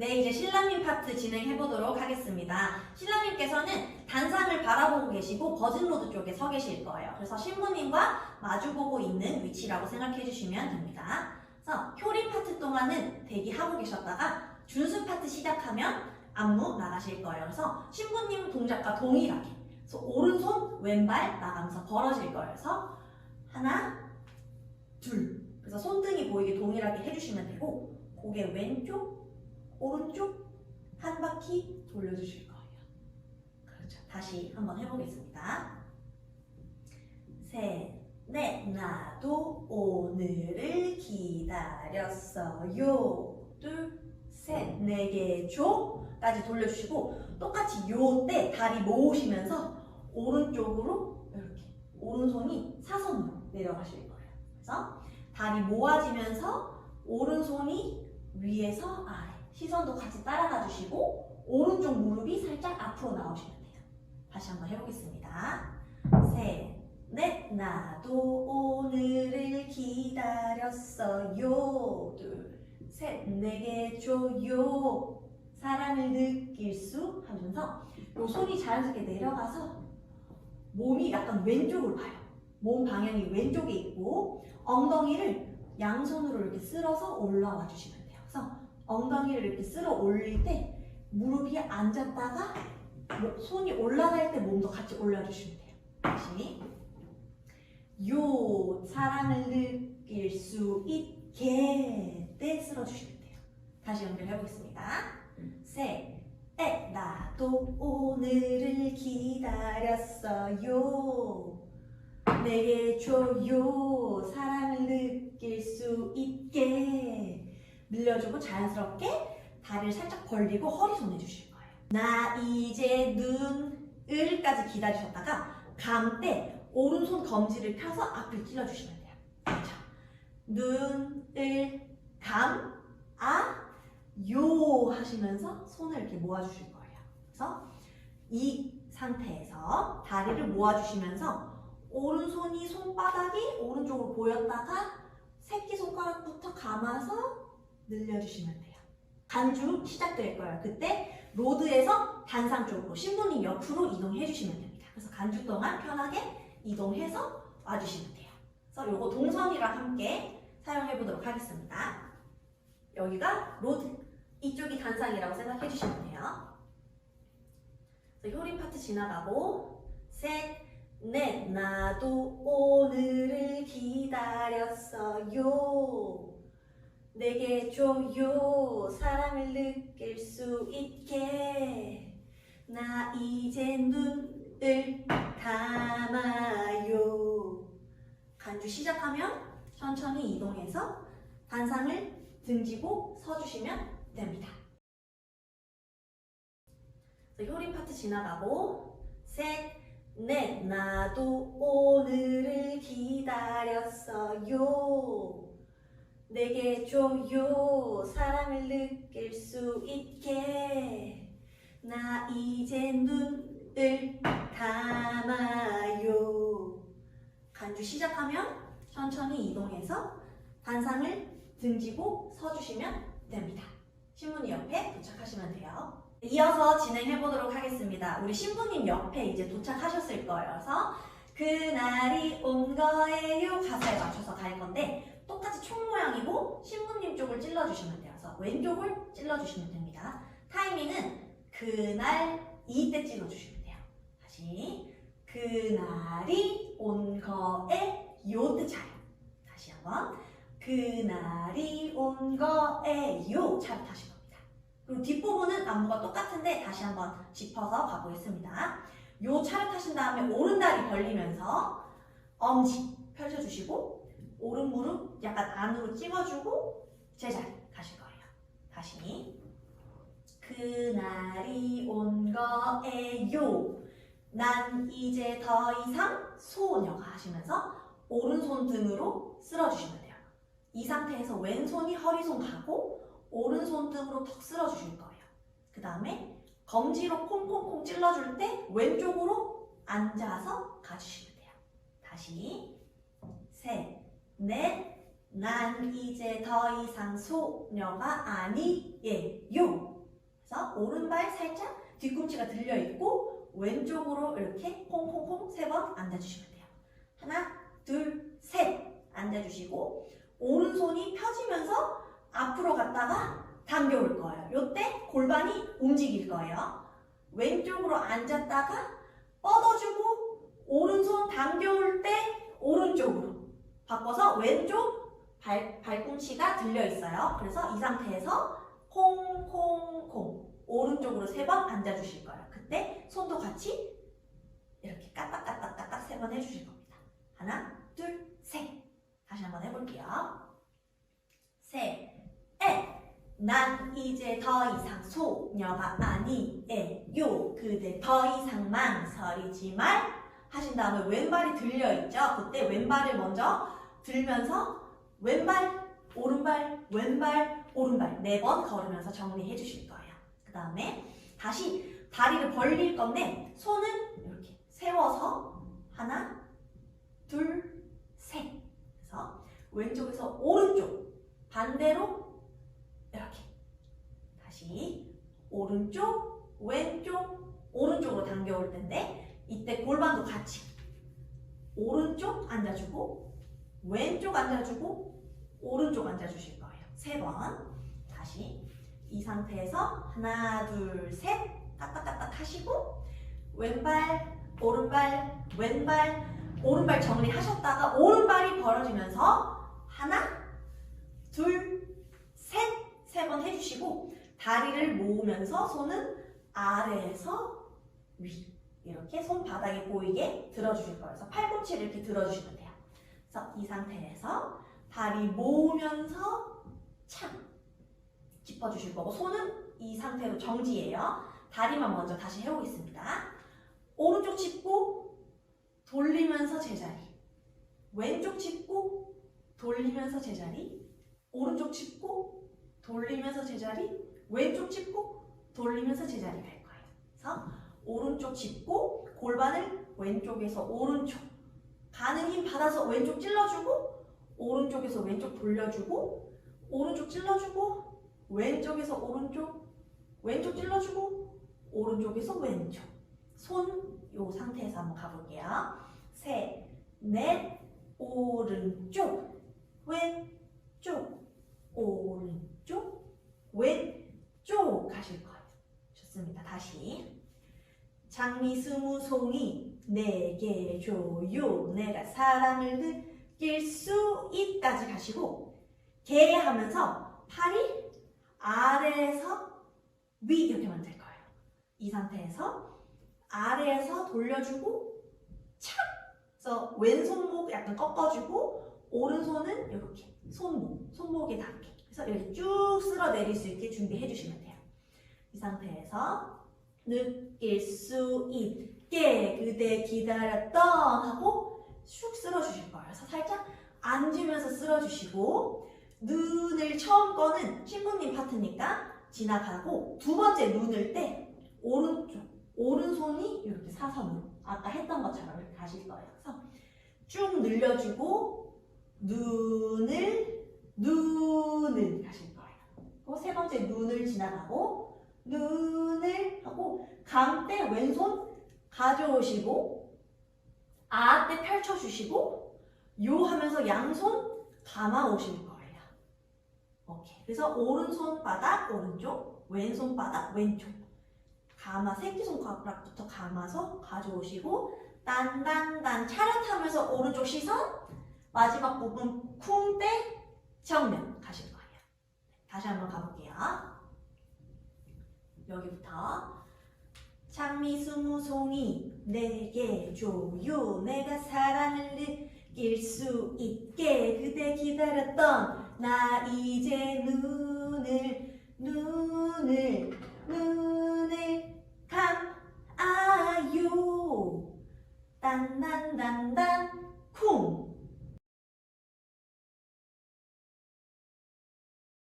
네, 이제 신랑님 파트 진행해 보도록 하겠습니다. 신랑님께서는 단상을 바라보고 계시고 버진로드 쪽에 서 계실 거예요. 그래서 신부님과 마주보고 있는 위치라고 생각해 주시면 됩니다. 그래서 효림 파트 동안은 대기하고 계셨다가 준수 파트 시작하면 안무 나가실 거예요. 그래서 신부님 동작과 동일하게 그래서 오른손, 왼발 나가면서 벌어질 거예요. 그래서 하나, 둘. 그래서 손등이 보이게 동일하게 해주시면 되고 고개 왼쪽, 오른쪽 한 바퀴 돌려주실 거예요. 그렇죠. 다시 한번 해보겠습니다. 셋, 넷, 나도 오늘을 기다렸어요. 둘, 셋, 네개 조까지 돌려주시고 똑같이 요 때 다리 모으시면서 오른쪽으로 이렇게 오른손이 사선으로 내려가실 거예요. 그래서 다리 모아지면서 오른손이 위에서 아래 시선도 같이 따라가 주시고 오른쪽 무릎이 살짝 앞으로 나오시면 돼요. 다시 한번 해보겠습니다. 셋, 넷, 나도 오늘을 기다렸어요. 둘, 셋, 네개 줘요. 사랑을 느낄 수 하면서 요 손이 자연스럽게 내려가서 몸이 약간 왼쪽으로 가요. 몸 방향이 왼쪽에 있고 엉덩이를 양손으로 이렇게 쓸어서 올라와 주시면 돼요. 그래서 엉덩이를 이렇게 쓸어 올릴 때 무릎이 앉았다가 손이 올라갈 때 몸도 같이 올려주시면 돼요. 다시 요 사랑을 느낄 수 있게 때 쓸어주시면 돼요. 다시 연결해 보겠습니다. 셋, 넷, 나도 오늘을 기다렸어요. 내게 줘요. 사랑을 느낄 수 있게 늘려주고 자연스럽게 다리를 살짝 벌리고 허리 손 내주실 거예요. 나 이제 눈을까지 기다리셨다가 감 때 오른손 검지를 펴서 앞을 찔러주시면 돼요. 그렇죠. 눈을 감, 요 하시면서 손을 이렇게 모아주실 거예요. 그래서 이 상태에서 다리를 모아주시면서 오른손이 손바닥이 오른쪽으로 보였다가 새끼손가락부터 감아서 늘려주시면 돼요. 간주 시작될 거예요. 그때 로드에서 단상 쪽으로 신부님 옆으로 이동해 주시면 됩니다. 그래서 간주 동안 편하게 이동해서 와주시면 돼요. 그래서 요거 동선이랑 함께 사용해 보도록 하겠습니다. 여기가 로드, 이쪽이 단상이라고 생각해 주시면 돼요. 그래서 효림 파트 지나가고 셋, 넷, 나도 오늘을 기다렸어요. 내게 줘요. 사랑을 느낄 수 있게. 나 이제 눈을 감아요. 간주 시작하면 천천히 이동해서 단상을 등지고 서주시면 됩니다. 효림 파트 지나가고 셋, 넷, 나도 오늘을 기다렸어요. 내게 줘요. 사랑을 느낄 수 있게. 나 이제 눈을 감아요. 간주 시작하면 천천히 이동해서 단상을 등지고 서주시면 됩니다. 신부님 옆에 도착하시면 돼요. 이어서 진행해 보도록 하겠습니다. 우리 신부님 옆에 이제 도착하셨을 거예요. 그래서 그날이 온 거예요 가사에 맞춰서 갈 건데 똑같이 총 모양이고 신부님 쪽을 찔러주시면 돼요. 그래서 왼쪽을 찔러주시면 됩니다. 타이밍은 그날 이때 찔러주시면 돼요. 다시 그날이 온 거에 요때 차요. 다시 한번 그날이 온 거에요 차를 타신 겁니다. 그리고 뒷부분은 안무가 똑같은데 다시 한번 짚어서 가보겠습니다. 요 차를 타신 다음에 오른다리 벌리면서 엄지 펼쳐주시고 오른 무릎 약간 안으로 찍어주고 제자리 가실 거예요. 다시 그날이 온 거에요. 난 이제 더 이상 소녀가 하시면서 오른손 등으로 쓸어주시면 돼요. 이 상태에서 왼손이 허리손 가고 오른손 등으로 턱 쓸어주실 거예요. 그 다음에 검지로 콩콩콩 찔러줄 때 왼쪽으로 앉아서 가주시면 돼요. 다시 셋, 넷, 난 이제 더 이상 소녀가 아니에요. 뒤꿈치가 들려있고 왼쪽으로 이렇게 콩콩콩 3번 앉아주시면 돼요. 하나, 둘, 셋 앉아주시고 오른손이 펴지면서 앞으로 갔다가 당겨올 거예요. 요때 골반이 움직일 거예요. 왼쪽으로 앉았다가 뻗어주고 오른손 당겨올 때 오른쪽으로 바꿔서 왼쪽 발꿈치가 들려있어요. 그래서 이 상태에서 콩콩콩 오른쪽으로 3번 앉아주실 거예요. 그때 손도 같이 이렇게 까딱까딱까딱 3번 해주실 겁니다. 하나, 둘, 셋. 다시 한번 해볼게요. 셋, 넷. 난 이제 더 이상 소녀가 아니에요. 그대 더 이상 망설이지 말. 하신 다음에 왼발이 들려있죠? 그때 왼발을 먼저 들면서 왼발, 오른발, 왼발, 오른발 4번 걸으면서 정리해 주실 거예요. 그 다음에 다시 다리를 벌릴 건데 손은 이렇게 세워서 하나, 둘, 셋. 그래서 왼쪽에서 오른쪽, 반대로 이렇게 다시 오른쪽, 왼쪽, 오른쪽으로 당겨올 텐데 이때 골반도 같이 오른쪽 앉아주고 왼쪽 앉아주고 오른쪽 앉아주실 거예요. 3번 다시 이 상태에서 하나, 둘, 셋 까딱까딱 하시고 왼발, 오른발, 왼발, 오른발 정리하셨다가 오른발이 벌어지면서 하나, 둘, 셋 3번 해주시고 다리를 모으면서 손은 아래에서 위 이렇게 손바닥이 보이게 들어주실 거예요. 그래서 팔꿈치를 이렇게 들어주시면 돼요. 그래서 이 상태에서 다리 모으면서 착 짚어주실 거고 손은 이 상태로 정지예요. 다리만 먼저 다시 해보겠습니다. 오른쪽 짚고 돌리면서 제자리, 왼쪽 짚고 돌리면서 제자리, 오른쪽 짚고 돌리면서 제자리, 왼쪽 짚고 돌리면서 제자리 갈 거예요. 그래서 오른쪽 짚고 골반을 왼쪽에서 오른쪽 가는 힘 받아서 왼쪽 찔러주고 오른쪽에서 왼쪽 돌려주고 오른쪽 찔러주고 왼쪽에서 오른쪽 왼쪽 찔러주고 오른쪽에서 왼쪽 손 요 상태에서 한번 가볼게요. 셋, 넷, 오른쪽 왼쪽 오른쪽 왼쪽 가실 거예요. 좋습니다. 다시 장미스무송이 내게 줘요 내가 사랑을 느낄 수 있까지 가시고 개 하면서 팔이 아래에서 위 이렇게 만들 거예요. 이 상태에서 아래에서 돌려주고 착! 그래서 왼손목 약간 꺾어주고 오른손은 이렇게 손목에 닿게 그래서 이렇게 쭉 쓸어 내릴 수 있게 준비해 주시면 돼요. 이 상태에서 느낄 수 있게 그대 기다렸던 하고 슉 쓸어 주실 거예요. 그래서 살짝 앉으면서 쓸어 주시고 눈을 처음 거는 신부님 파트니까 지나가고 두 번째 눈을 때 오른손이 이렇게 사선으로 아까 했던 것처럼 이렇게 가실 거예요. 그래서 쭉 늘려주고 눈을 가실 거예요. 그 세 번째 눈을 지나가고 눈을 하고 감 때 왼손 가져오시고 아 때 펼쳐주시고 요 하면서 양손 감아 오실 거예요. 오케이. 그래서 오른손 바닥 오른쪽 왼손 바닥 왼쪽 감아 새끼손가락부터 감아서 가져오시고 딴딴딴 차렷하면서 오른쪽 시선 마지막 부분 쿵 때 정면 가실 거예요. 다시 한번 가볼게요. 여기부터 장미스무송이 내게 줘요 내가 사랑을 느낄 수 있게 그대 기다렸던 나 이제 눈을